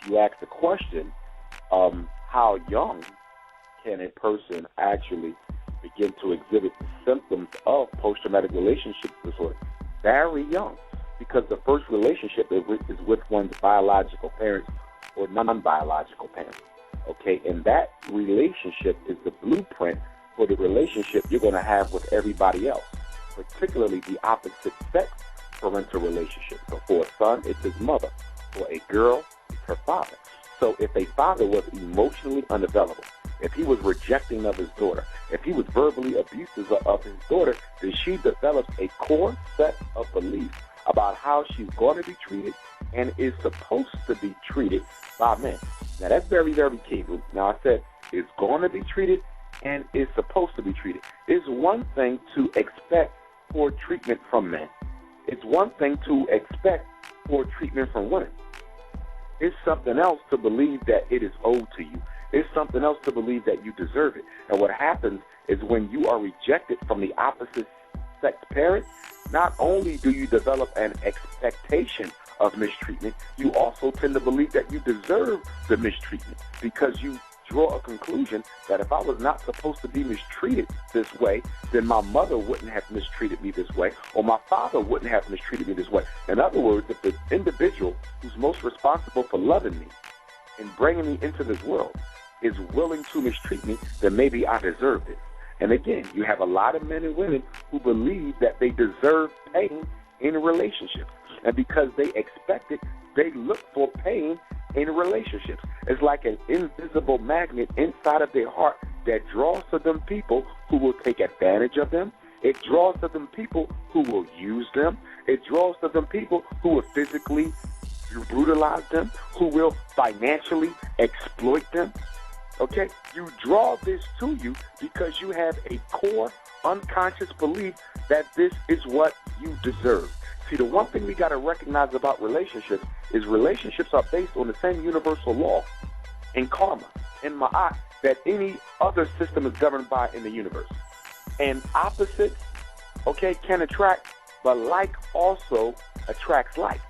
you ask the question, how young can a person actually begin to exhibit the symptoms of post-traumatic relationship disorder? Very young, because the first relationship is with one's biological parents or non-biological parents. Okay, and that relationship is the blueprint for the relationship you're going to have with everybody else, particularly the opposite sex parental relationship. So for a son, it's his mother. For a girl, it's her father. So if a father was emotionally unavailable, if he was rejecting of his daughter, if he was verbally abusive of his daughter, then she develops a core set of beliefs about how she's going to be treated and is supposed to be treated by men. Now, that's very, very key. Now, I said is going to be treated and is supposed to be treated. It's one thing to expect poor treatment from men. It's one thing to expect poor treatment from women. It's something else to believe that it is owed to you. It's something else to believe that you deserve it. And what happens is when you are rejected from the opposite sex parent, not only do you develop an expectation of mistreatment, you also tend to believe that you deserve the mistreatment because you draw a conclusion that if I was not supposed to be mistreated this way, then my mother wouldn't have mistreated me this way, or my father wouldn't have mistreated me this way. In other words, if the individual who's most responsible for loving me and bringing me into this world is willing to mistreat me, then maybe I deserve it. And again, you have a lot of men and women who believe that they deserve pain in relationships. And because they expect it, they look for pain in relationships. It's like an invisible magnet inside of their heart that draws to them people who will take advantage of them. It draws to them people who will use them. It draws to them people who will physically brutalize them, who will financially exploit them. Okay? You draw this to you because you have a core unconscious belief that this is what you deserve. See, the one thing we got to recognize about relationships is relationships are based on the same universal law in karma, in ma'at, that any other system is governed by in the universe. And opposites, okay, can attract, but like also attracts like.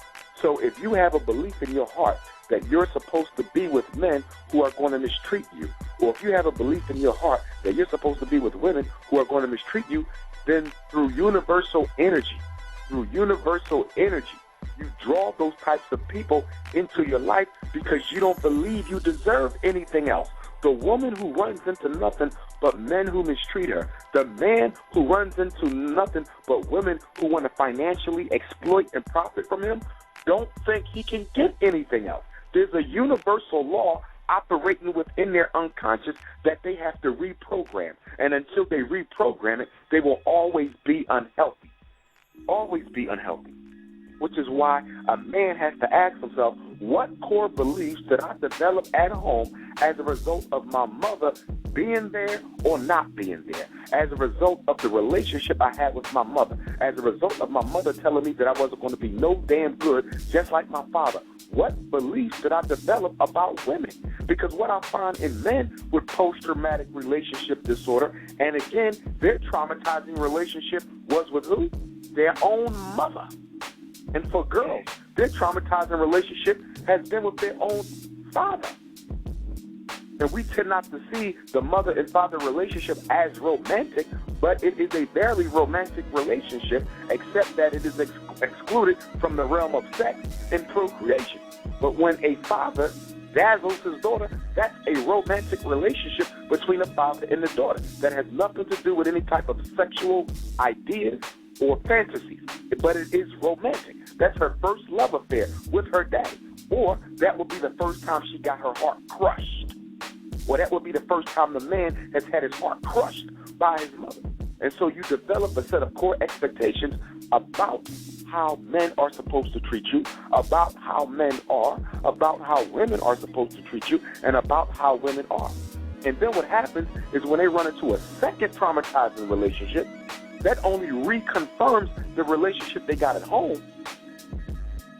So if you have a belief in your heart that you're supposed to be with men who are going to mistreat you, or if you have a belief in your heart that you're supposed to be with women who are going to mistreat you, then through universal energy, you draw those types of people into your life because you don't believe you deserve anything else. The woman who runs into nothing but men who mistreat her, the man who runs into nothing but women who want to financially exploit and profit from him, don't think he can get anything else. There's a universal law operating within their unconscious that they have to reprogram. And until they reprogram it, they will always be unhealthy. Always be unhealthy. Which is why a man has to ask himself, what core beliefs did I develop at home as a result of my mother being there or not being there? As a result of the relationship I had with my mother? As a result of my mother telling me that I wasn't going to be no damn good, just like my father? What beliefs did I develop about women? Because what I find in men with post-traumatic relationship disorder, and again, their traumatizing relationship was with who? Their own mother. And for girls, their traumatizing relationship has been with their own father. And we tend not to see the mother and father relationship as romantic, but it is a very romantic relationship, except that it is excluded from the realm of sex and procreation. But when a father dazzles his daughter, that's a romantic relationship between a father and the daughter that has nothing to do with any type of sexual ideas or fantasies, but it is romantic. That's her first love affair with her daddy. Or that would be the first time she got her heart crushed. Or that would be the first time the man has had his heart crushed by his mother. And so you develop a set of core expectations about how men are supposed to treat you, about how men are, about how women are supposed to treat you, and about how women are. And then what happens is when they run into a second traumatizing relationship, that only reconfirms the relationship they got at home.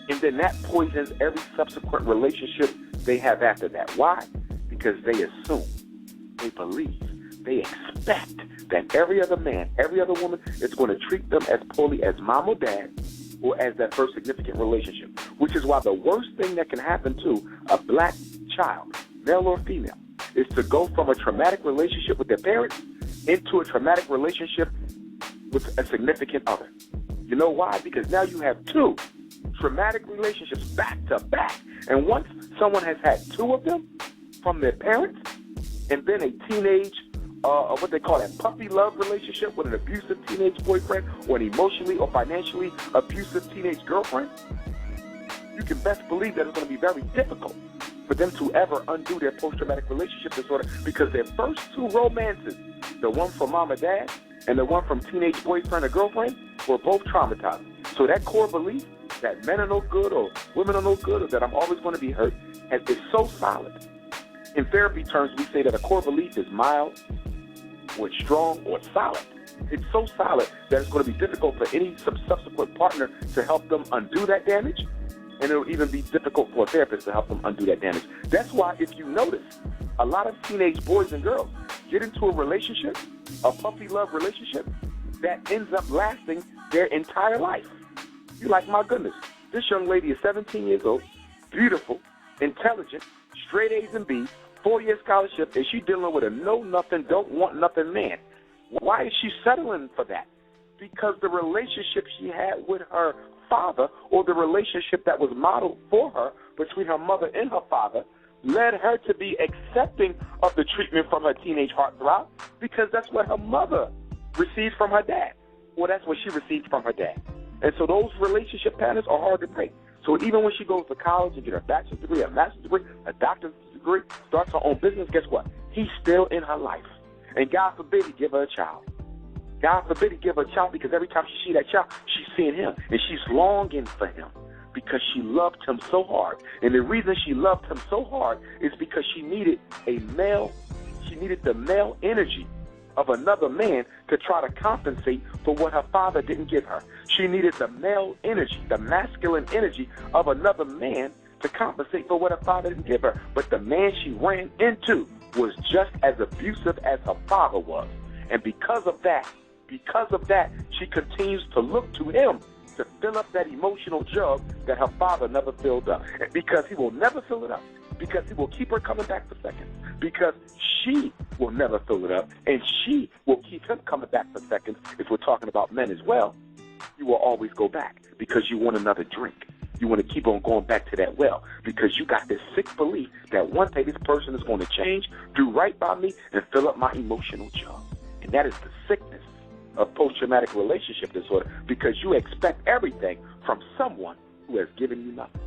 And then that poisons every subsequent relationship they have after that. Why? Because they assume, they believe, they expect that every other man, every other woman is going to treat them as poorly as mom or dad or as that first significant relationship, which is why the worst thing that can happen to a black child, male or female, is to go from a traumatic relationship with their parents into a traumatic relationship with a significant other. You know why? Because now you have two traumatic relationships back to back. And once someone has had two of them from their parents and been a teenage, what they call a puppy love relationship with an abusive teenage boyfriend or an emotionally or financially abusive teenage girlfriend, you can best believe that it's going to be very difficult for them to ever undo their post-traumatic relationship disorder, because their first two romances, the one from mom and dad and the one from teenage boyfriend or girlfriend, were both traumatizing. So that core belief that men are no good or women are no good or that I'm always going to be hurt is so solid. In therapy terms, we say that a core belief is mild or strong or solid. It's so solid that it's going to be difficult for any subsequent partner to help them undo that damage, and it'll even be difficult for a therapist to help them undo that damage. That's why, if you notice, a lot of teenage boys and girls get into a relationship, a puppy love relationship, that ends up lasting their entire life. You're like, my goodness, this young lady is 17 years old, beautiful, intelligent, straight A's and B's, 4-year scholarship, and she's dealing with a know-nothing, don't-want-nothing man. Why is she settling for that? Because the relationship she had with her father, or the relationship that was modeled for her between her mother and her father, led her to be accepting of the treatment from her teenage heartthrob, because that's what her mother received from her dad. Well, that's what she received from her dad. And so those relationship patterns are hard to break. So even when she goes to college and get her bachelor's degree, a master's degree, a doctor's degree, starts her own business, guess what? He's still in her life. And God forbid he give her a child. God forbid he give her a child, because every time she sees that child, she's seeing him. And she's longing for him because she loved him so hard. And the reason she loved him so hard is because she needed the male energy of another man to try to compensate for what her father didn't give her. She needed the male energy, the masculine energy of another man to compensate for what her father didn't give her. But the man she ran into was just as abusive as her father was. And because of that, she continues to look to him to fill up that emotional jug that her father never filled up. And because he will never fill it up, because he will keep her coming back for seconds, because she will never fill it up, and she will keep him coming back for seconds. If we're talking about men as well, you will always go back because you want another drink. You want to keep on going back to that well because you got this sick belief that one day this person is going to change, do right by me, and fill up my emotional jug. And that is the sickness of post-traumatic relationship disorder, because you expect everything from someone who has given you nothing.